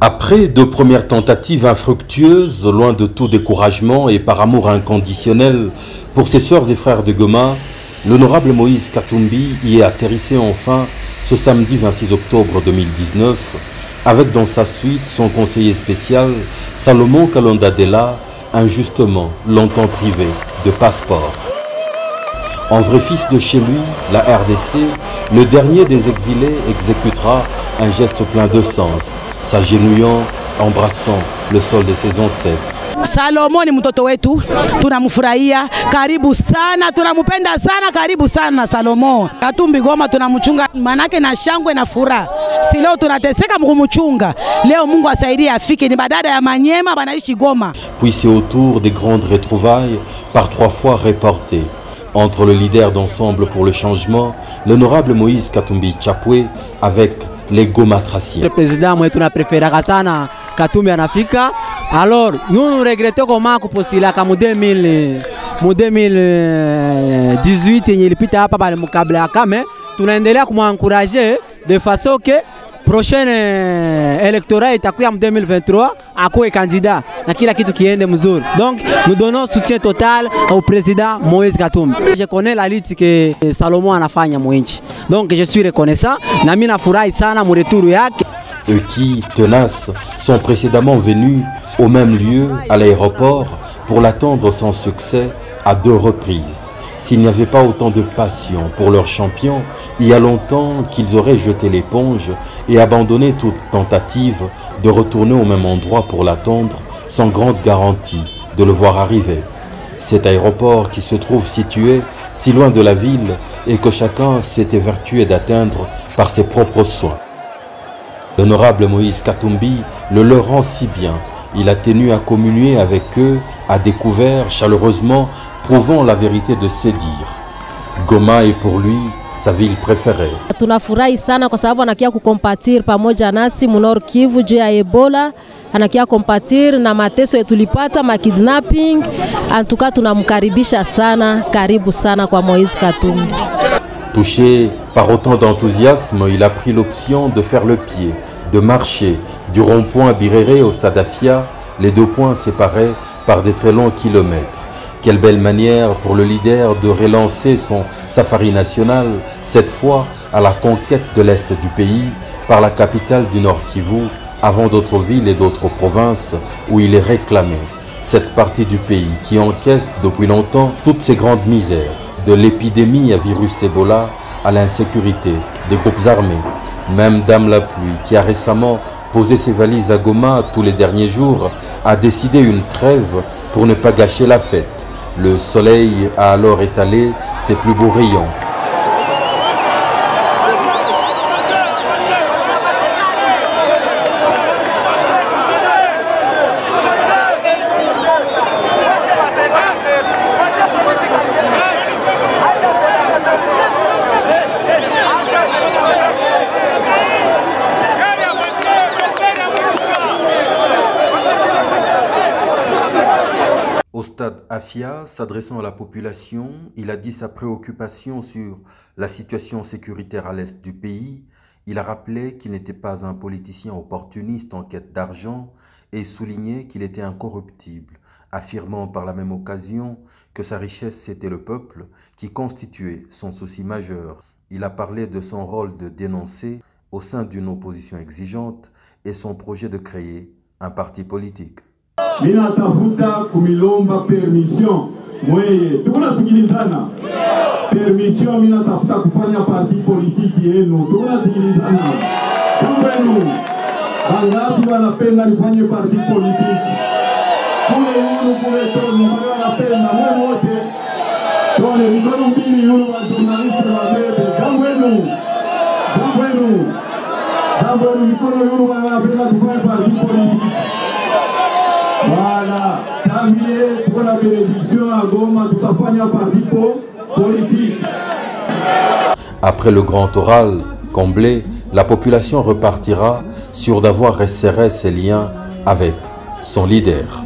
Après deux premières tentatives infructueuses, loin de tout découragement et par amour inconditionnel pour ses sœurs et frères de Goma, l'honorable Moïse Katumbi y est atterrissé enfin ce samedi 26 octobre 2019 avec dans sa suite son conseiller spécial Salomon Kalondadela, injustement longtemps privé de passeport. En vrai fils de chez lui, la RDC, le dernier des exilés exécutera un geste plein de sens, s'agenouillant, embrassant le sol de ses ancêtres. Salomon ni mtoto wetu, tunamfurahia, karibu sana, tunamupenda sana, karibu sana Salomon. Katumbi Goma tunamchunga manake na shangwe na furaha. Si leo tunateseka mkumchunga. Leo Mungu asaidie afike, ni badada ya Manyema banaishi Goma. Puis c'est autour des grandes retrouvailles par 3 fois reportées entre le leader d'Ensemble pour le changement, l'honorable Moïse Katumbi Chapwe, avec les Gomatraciens. Le président moi tuna préféré sana Katumbi anafika. Alors nous regrettons comment kupostila kama 2018 yenye ilipita hapa bali mkabla ya kame, tunaendelea kumwencourager de façon que prochaine électorat itakuwa en 2023 akuwe candidat na kila kitu kiende mzuri. Donc nous donnons soutien total au président Moïse Katumbi. Je connais la lutte que Salomon anafanya mwinchi. Donc je suis reconnaissant na mimi nafurahi sana mu retour yake. Eux qui, tenaces, sont précédemment venus au même lieu, à l'aéroport, pour l'attendre sans succès à 2 reprises. S'il n'y avait pas autant de passion pour leur champion, il y a longtemps qu'ils auraient jeté l'éponge et abandonné toute tentative de retourner au même endroit pour l'attendre, sans grande garantie de le voir arriver. Cet aéroport qui se trouve situé si loin de la ville et que chacun s'est évertué d'atteindre par ses propres soins. L'honorable Moïse Katumbi le leur rend si bien. Il a tenu à communier avec eux, à découvert chaleureusement, prouvant la vérité de ses dires. Goma est pour lui sa ville préférée. Tunafurahi sana kwa sababu anakia kukompatir pamoja nasi Nord Kivu juu ya Ebola, anakia kompatir na mateso tulipata ma kidnapping. Antuka tunamkaribisha sana, karibu sana kwa Moïse Katumbi. Touché par autant d'enthousiasme, il a pris l'option de faire le pied, de marcher du rond-point Biréré au stade Afia, les 2 points séparés par des très longs kilomètres. Quelle belle manière pour le leader de relancer son safari national, cette fois à la conquête de l'Est du pays, par la capitale du Nord Kivu, avant d'autres villes et d'autres provinces où il est réclamé. Cette partie du pays qui encaisse depuis longtemps toutes ces grandes misères, de l'épidémie à virus Ebola à l'insécurité des groupes armés. Même Dame la Pluie, qui a récemment posé ses valises à Goma tous les derniers jours, a décidé une trêve pour ne pas gâcher la fête. Le soleil a alors étalé ses plus beaux rayons. Au stade Afia, s'adressant à la population, il a dit sa préoccupation sur la situation sécuritaire à l'est du pays. Il a rappelé qu'il n'était pas un politicien opportuniste en quête d'argent et souligné qu'il était incorruptible, affirmant par la même occasion que sa richesse c'était le peuple qui constituait son souci majeur. Il a parlé de son rôle de dénoncer au sein d'une opposition exigeante et son projet de créer un parti politique. Mina tafuta kumilomba permission mweye tunasikilizana permission mina tafuta kufanya parti politiki yenu tunasikilizana kwenu bangapi wanapenda nifanye parti politiki kule yunu kule toni wanapenda mwe wote tone mikono mbili yunu wa journaliste wa bebe jamwenu mikono yunu wanapenda kufanya parti politiki. Voilà, samedi pour la bénédiction à Goma, tout à fait parti politique. Après le grand oral comblé, la population repartira sûre d'avoir resserré ses liens avec son leader.